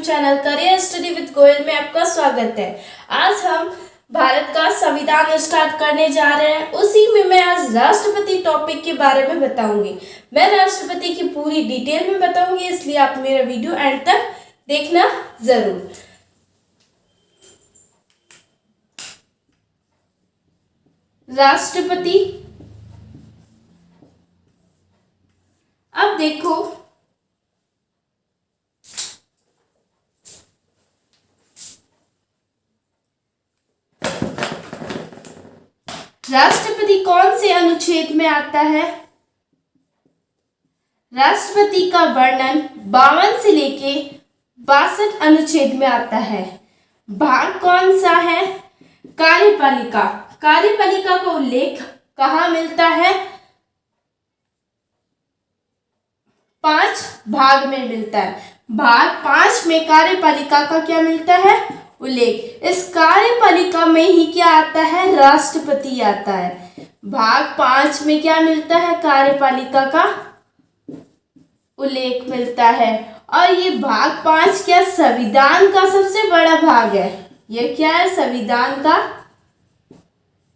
Channel career study with Goyal में आपका स्वागत है। आज हम भारत का संविधान स्टार्ट करने जा रहे हैं। उसी में मैं आज राष्ट्रपति टॉपिक के बारे में बताऊंगी। मैं राष्ट्रपति की पूरी डिटेल में बताऊंगी, इसलिए आप मेरा वीडियो एंड तक देखना जरूर। राष्ट्रपति, अब देखो राष्ट्रपति कौन से अनुच्छेद में आता है। राष्ट्रपति का वर्णन 52 से लेके 62 अनुच्छेद में आता है। भाग कौन सा है? कार्यपालिका। कार्यपालिका का उल्लेख कहाँ मिलता है? 5 भाग में मिलता है। भाग 5 में कार्यपालिका का क्या मिलता है? उल्लेख। इस कार्यपालिका में ही क्या आता है? राष्ट्रपति आता है। भाग 5 में क्या मिलता है? कार्यपालिका का उल्लेख मिलता है। और ये भाग 5 क्या संविधान का सबसे बड़ा भाग है। ये क्या है? संविधान का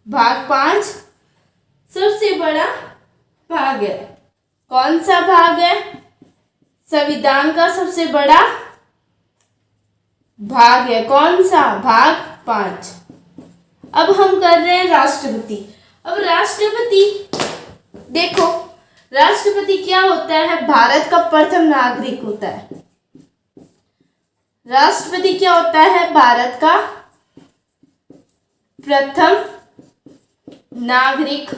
भाग 5 सबसे बड़ा भाग है। कौन सा भाग है? संविधान का सबसे बड़ा भाग है। कौन सा? भाग 5। अब हम कर रहे हैं राष्ट्रपति। अब राष्ट्रपति देखो, राष्ट्रपति क्या होता है? भारत का प्रथम नागरिक होता है। राष्ट्रपति क्या होता है? भारत का प्रथम नागरिक।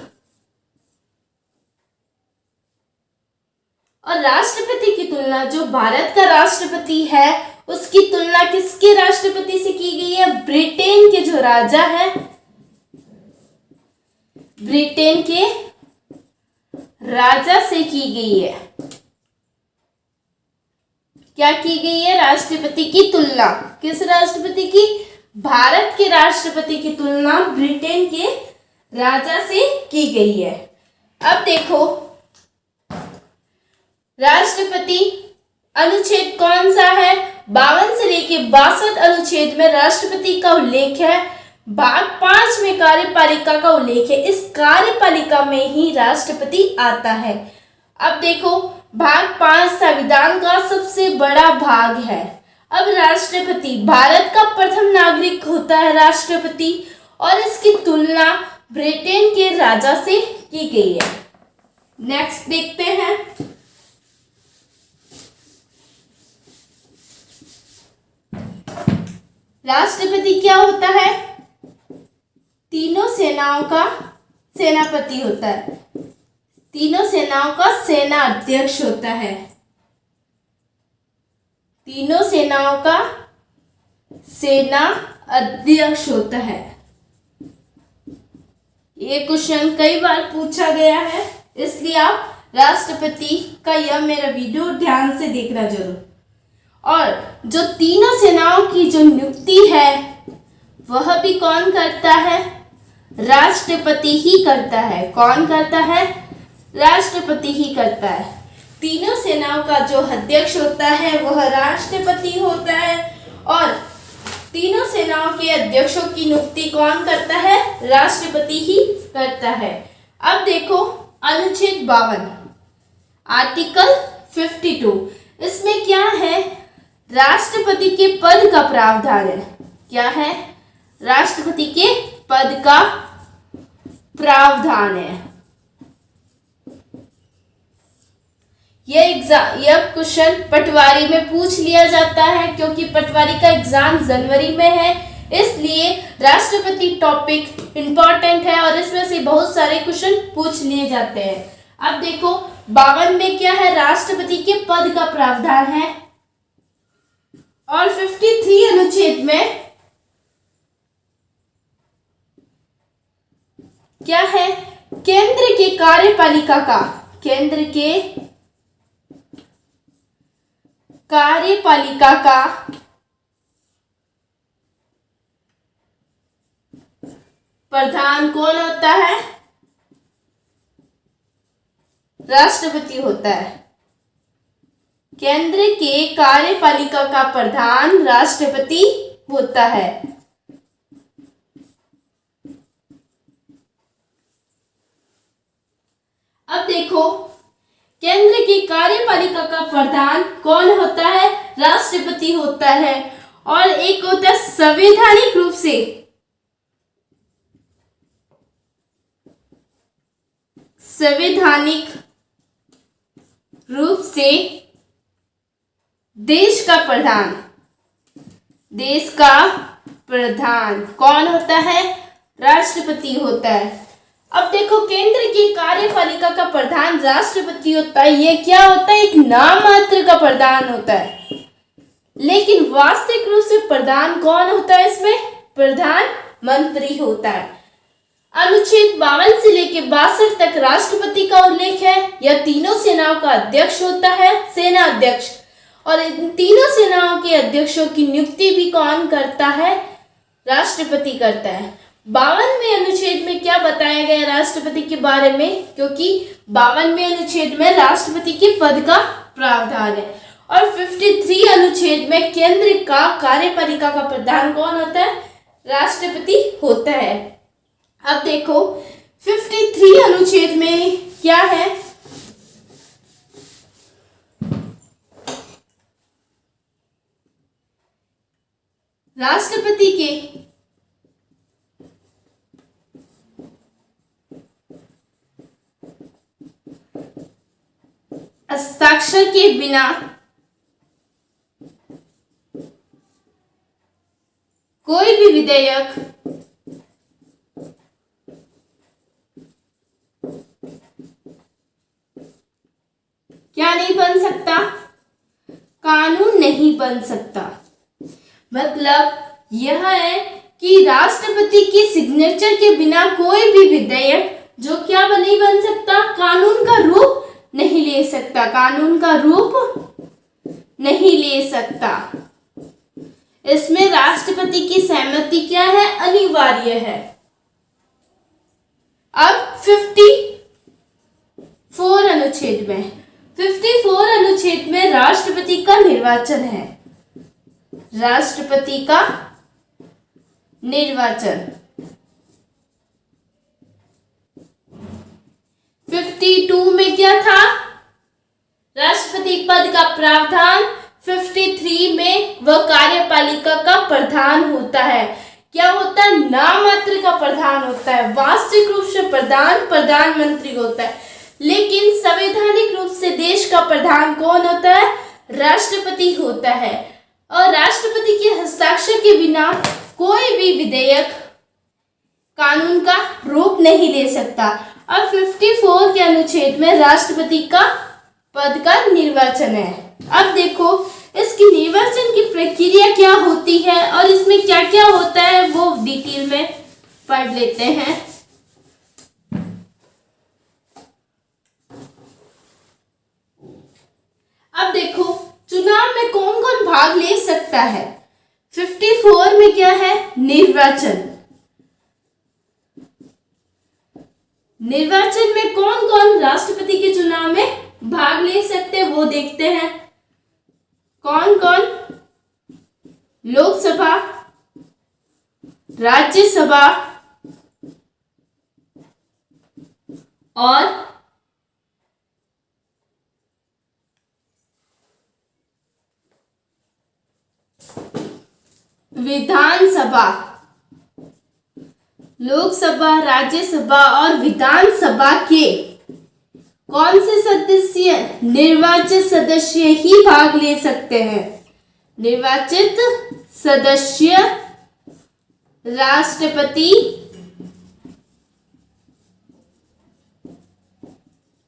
और राष्ट्रपति की तुलना, जो भारत का राष्ट्रपति है उसकी तुलना किसके राष्ट्रपति से की गई है? ब्रिटेन के जो राजा है, ब्रिटेन के राजा से की गई है। क्या की गई है? राष्ट्रपति की तुलना। किस राष्ट्रपति की? भारत के राष्ट्रपति की तुलना ब्रिटेन के राजा से की गई है। अब देखो, राष्ट्रपति अनुच्छेद कौन सा है? 52 से लेके 62 अनुच्छेद में राष्ट्रपति का उल्लेख है। भाग 5 में कार्यपालिका का उल्लेख है। इस कार्यपालिका में ही राष्ट्रपति आता है। अब देखो, भाग 5 संविधान का सबसे बड़ा भाग है। अब राष्ट्रपति भारत का प्रथम नागरिक होता है राष्ट्रपति, और इसकी तुलना ब्रिटेन के राजा से की गई है। नेक्स्ट देखते हैं। राष्ट्रपति क्या होता है? तीनों सेनाओं का सेनापति होता है। तीनों सेनाओं का सेना अध्यक्ष होता है। तीनों सेनाओं का सेना अध्यक्ष होता है। ये क्वेश्चन कई बार पूछा गया है, इसलिए आप राष्ट्रपति का यह मेरा वीडियो ध्यान से देखना जरूर। और जो तीनों सेनाओं की जो नियुक्ति है वह भी कौन करता है? राष्ट्रपति ही करता है। कौन करता है? राष्ट्रपति ही करता है। तीनों सेनाओं का जो अध्यक्ष होता है वह राष्ट्रपति होता है, और तीनों सेनाओं के अध्यक्षों की नियुक्ति कौन करता है? राष्ट्रपति ही करता है। अब देखो, अनुच्छेद 52 आर्टिकल 52, इसमें क्या है? राष्ट्रपति के पद का प्रावधान है। क्या है? राष्ट्रपति के पद का प्रावधान है। यह क्वेश्चन पटवारी में पूछ लिया जाता है, क्योंकि पटवारी का एग्जाम जनवरी में है, इसलिए राष्ट्रपति टॉपिक इंपॉर्टेंट है और इसमें से बहुत सारे क्वेश्चन पूछ लिए जाते हैं। अब देखो, 52 में क्या है? राष्ट्रपति के पद का प्रावधान है। और 53 अनुच्छेद में क्या है? केंद्र के कार्यपालिका का, केंद्र के कार्यपालिका का प्रधान कौन होता है? राष्ट्रपति होता है। केंद्र के कार्यपालिका का प्रधान राष्ट्रपति होता है। अब देखो, केंद्र की कार्यपालिका का प्रधान कौन होता है? राष्ट्रपति होता है। और एक होता है संवैधानिक रूप से देश का प्रधान कौन होता है? राष्ट्रपति होता है। अब देखो, केंद्र की कार्यपालिका का प्रधान राष्ट्रपति होता है। ये क्या होता है? एक नाम मात्र का प्रधान होता है, लेकिन वास्तविक रूप से प्रधान कौन होता है? इसमें प्रधानमंत्री होता है। अनुच्छेद 52 से लेकर 62 तक राष्ट्रपति का उल्लेख है। यह तीनों सेनाओं का अध्यक्ष होता है, सेना अध्यक्ष। और इन तीनों सेनाओं के अध्यक्षों की नियुक्ति भी कौन करता है? राष्ट्रपति करता है। 52वें अनुच्छेद में क्या बताया गया राष्ट्रपति के बारे में? क्योंकि 52वें अनुच्छेद में राष्ट्रपति के पद का प्रावधान है। और 53 अनुच्छेद में केंद्र का कार्यपालिका का प्रधान कौन होता है? राष्ट्रपति होता है। अब देखो, 53 अनुच्छेद में क्या है? राष्ट्रपति के हस्ताक्षर के बिना कोई भी विधेयक क्या नहीं बन सकता? कानून नहीं बन सकता। मतलब यह है कि राष्ट्रपति की सिग्नेचर के बिना कोई भी विधेयक जो क्या नहीं बन सकता? कानून का रूप नहीं ले सकता। इसमें राष्ट्रपति की सहमति क्या है? अनिवार्य है। अब 54 अनुच्छेद में राष्ट्रपति का निर्वाचन है। 52 में क्या था? राष्ट्रपति पद का प्रावधान। 53 में वह कार्यपालिका का प्रधान होता है। क्या होता है? नाम मात्र का प्रधान होता है। वास्तविक रूप से प्रधानमंत्री होता है, लेकिन संवैधानिक रूप से देश का प्रधान कौन होता है? राष्ट्रपति होता है। और राष्ट्रपति के हस्ताक्षर के बिना कोई भी विधेयक कानून का रूप नहीं ले सकता। अब 54 के अनुच्छेद में राष्ट्रपति का पद का निर्वाचन है। अब देखो, इसकी निर्वाचन की प्रक्रिया क्या होती है और इसमें क्या क्या होता है वो डिटेल में पढ़ लेते हैं। अब देखो, चुनाव में कौन कौन भाग ले सकता है? 54 में क्या है? निर्वाचन में कौन कौन राष्ट्रपति के चुनाव में भाग ले सकते हैं वो देखते हैं। कौन कौन? लोकसभा, राज्यसभा और विधानसभा। लोकसभा, राज्यसभा और विधानसभा के कौन से सदस्य? निर्वाचित सदस्य ही भाग ले सकते हैं। निर्वाचित सदस्य राष्ट्रपति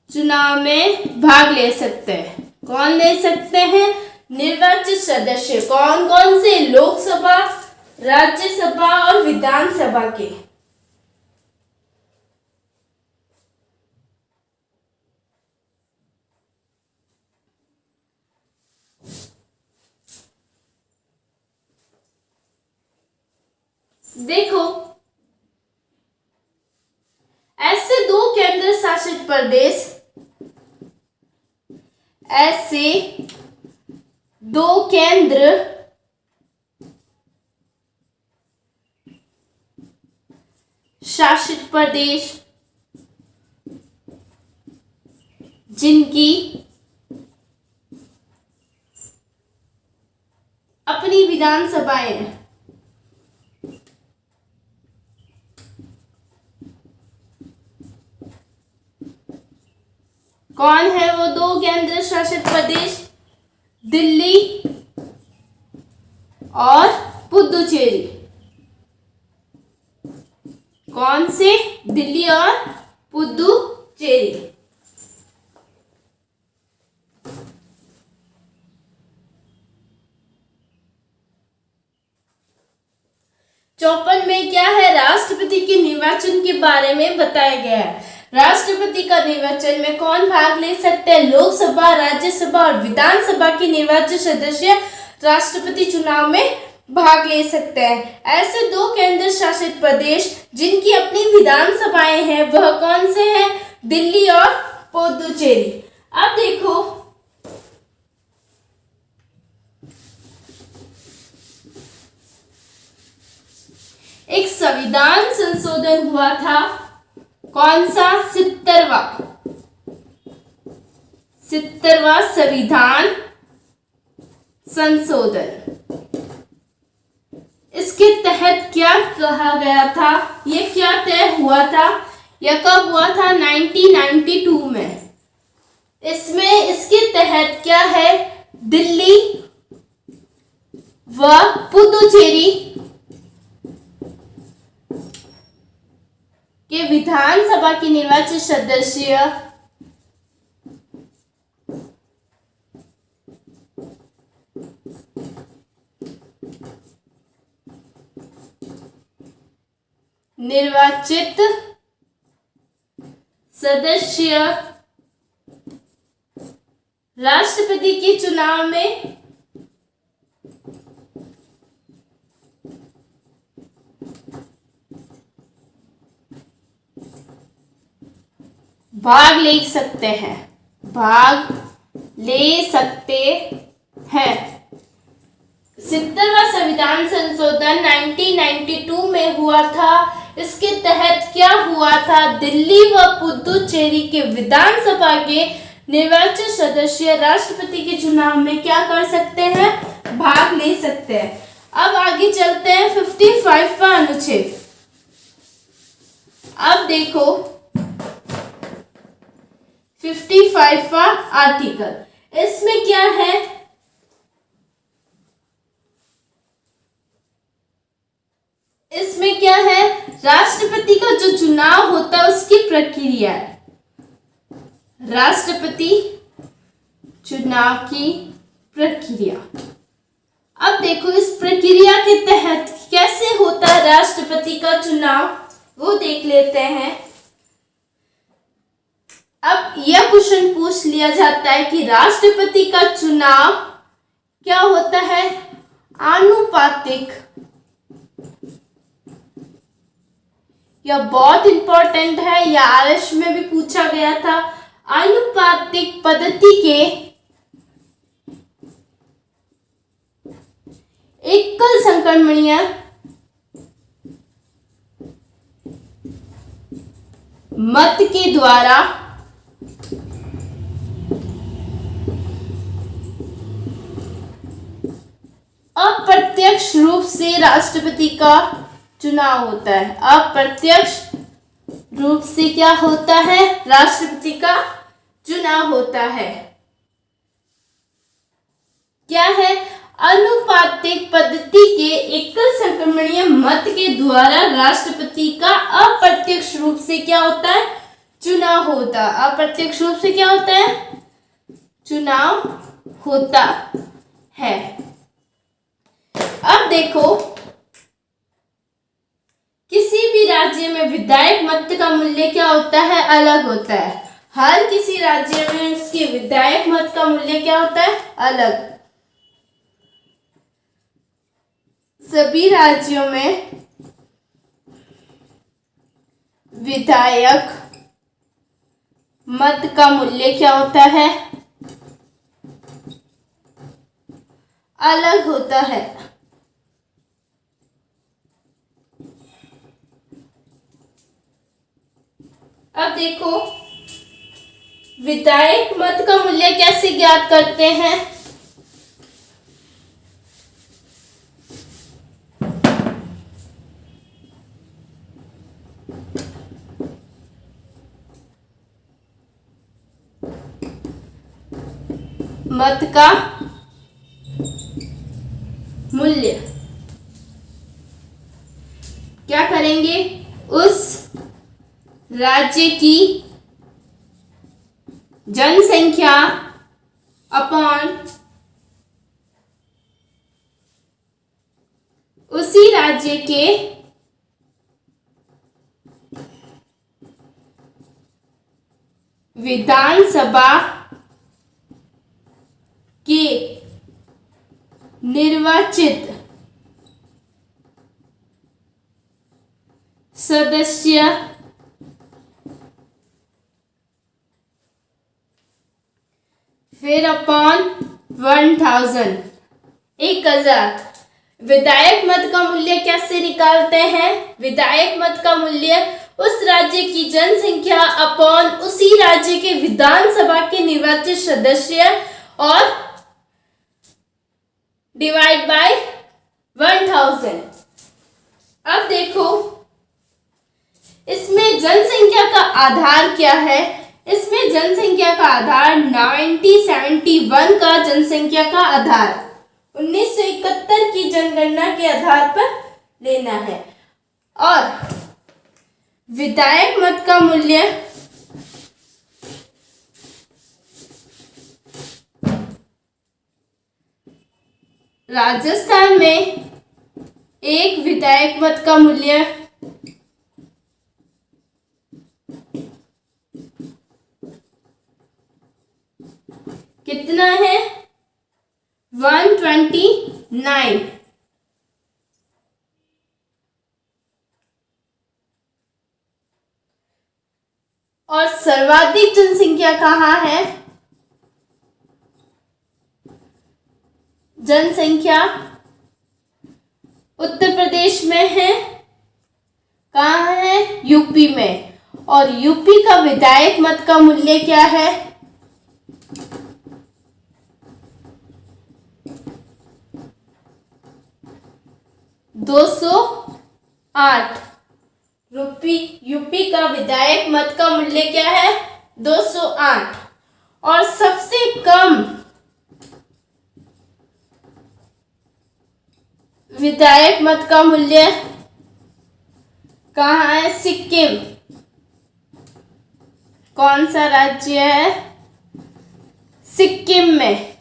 चुनाव में भाग ले सकते हैं। कौन ले सकते हैं? निर्वाचित सदस्य। कौन कौन से? लोकसभा, राज्यसभा और विधानसभा के। देखो, ऐसे दो केंद्र शासित प्रदेश, ऐसे दो केंद्र शासित प्रदेश जिनकी अपनी विधानसभाएं हैं। कौन है वो दो केंद्र शासित प्रदेश? दिल्ली और पुदुचेरी। कौन से? दिल्ली और पुदुचेरी। चौपन में क्या है? राष्ट्रपति के निर्वाचन के बारे में बताया गया है। राष्ट्रपति का निर्वाचन में कौन भाग ले सकते हैं? लोकसभा, राज्यसभा और विधानसभा के निर्वाचित सदस्य राष्ट्रपति चुनाव में भाग ले सकते हैं। ऐसे दो केंद्र शासित प्रदेश जिनकी अपनी विधानसभाएं हैं वह कौन से हैं? दिल्ली और पुदुचेरी। अब देखो, एक संविधान संशोधन हुआ था। कौन सा? 70वां संविधान संशोधन। इसके तहत क्या कहा गया था? ये क्या तय हुआ था? यह कब हुआ था? 1992 में। इसमें इसके तहत क्या है? दिल्ली व पुदुचेरी के विधानसभा के निर्वाचित सदस्य राष्ट्रपति के चुनाव में भाग ले सकते हैं। 70वां संविधान संशोधन 1992 में हुआ था। इसके तहत क्या हुआ था? दिल्ली व पुदुचेरी के विधानसभा के निर्वाचित सदस्य राष्ट्रपति के चुनाव में क्या कर सकते हैं? भाग ले सकते हैं। अब आगे चलते हैं 55वां अनुच्छेद। अब देखो 55वां आर्टिकल, इसमें क्या है? इसमें क्या है? राष्ट्रपति का जो चुनाव होता है उसकी प्रक्रिया है। राष्ट्रपति चुनाव की प्रक्रिया। अब देखो इस प्रक्रिया के तहत कैसे होता है राष्ट्रपति का चुनाव, वो देख लेते हैं। अब यह क्वेश्चन पूछ लिया जाता है कि राष्ट्रपति का चुनाव क्या होता है? आनुपातिक। यह बहुत इंपॉर्टेंट है, यह आरएस में भी पूछा गया था। आनुपातिक पद्धति के एकल संक्रमणीय मत के द्वारा अप्रत्यक्ष रूप से राष्ट्रपति का चुनाव होता है। अप्रत्यक्ष रूप से क्या होता है? राष्ट्रपति का चुनाव होता है। क्या है? आनुपातिक पद्धति के एकल संक्रमणीय मत के द्वारा राष्ट्रपति का अप्रत्यक्ष रूप से क्या होता है? चुनाव होता है। अप्रत्यक्ष रूप से क्या होता है? चुनाव होता है। अब देखो किसी भी राज्य में विधायक मत का मूल्य क्या होता है? अलग होता है। हर किसी राज्य में उसके विधायक मत का मूल्य क्या होता है? अलग। सभी राज्यों में विधायक मत का मूल्य क्या होता है? अलग होता है। अब देखो विधायक मत का मूल्य कैसे ज्ञात करते हैं। मत का मूल्य क्या करेंगे, उस राज्य की जनसंख्या अपॉन उसी राज्य के विधानसभा के निर्वाचित सदस्य फिर अपॉन 1000 1000। विधायक मत का मूल्य कैसे निकालते हैं। विधायक मत का मूल्य उस राज्य की जनसंख्या अपॉन उसी राज्य के विधानसभा के निर्वाचित सदस्य और डिवाइड बाय 1000। अब देखो इसमें जनसंख्या का आधार क्या है। इसमें जनसंख्या का आधार 1971 का जनसंख्या का आधार 1971 की जनगणना के आधार पर लेना है। और विधायक मत का मूल्य राजस्थान में एक विधायक मत का मूल्य कितना है 129। और सर्वाधिक जनसंख्या कहाँ है। जनसंख्या उत्तर प्रदेश में है। कहाँ है, यूपी में। और यूपी का विधायक मत का मूल्य क्या है 208। यूपी का विधायक मत का मूल्य क्या है 208। और सबसे कम विधायक मत का मूल्य कहाँ है, सिक्किम। कौन सा राज्य है, सिक्किम में।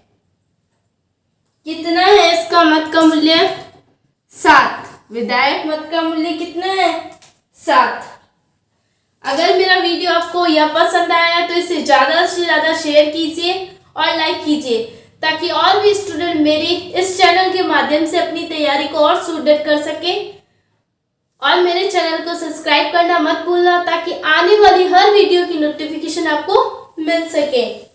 कितना है इसका मत का मूल्य 7। विधायक मत का मूल्य कितना है 7। अगर मेरा वीडियो आपको यह पसंद आया तो इसे ज़्यादा से ज़्यादा शेयर कीजिए और लाइक कीजिए ताकि और भी स्टूडेंट मेरे इस चैनल के माध्यम से अपनी तैयारी को और सुदृढ़ कर सके। और मेरे चैनल को सब्सक्राइब करना मत भूलना ताकि आने वाली हर वीडियो की नोटिफिकेशन आपको मिल सके।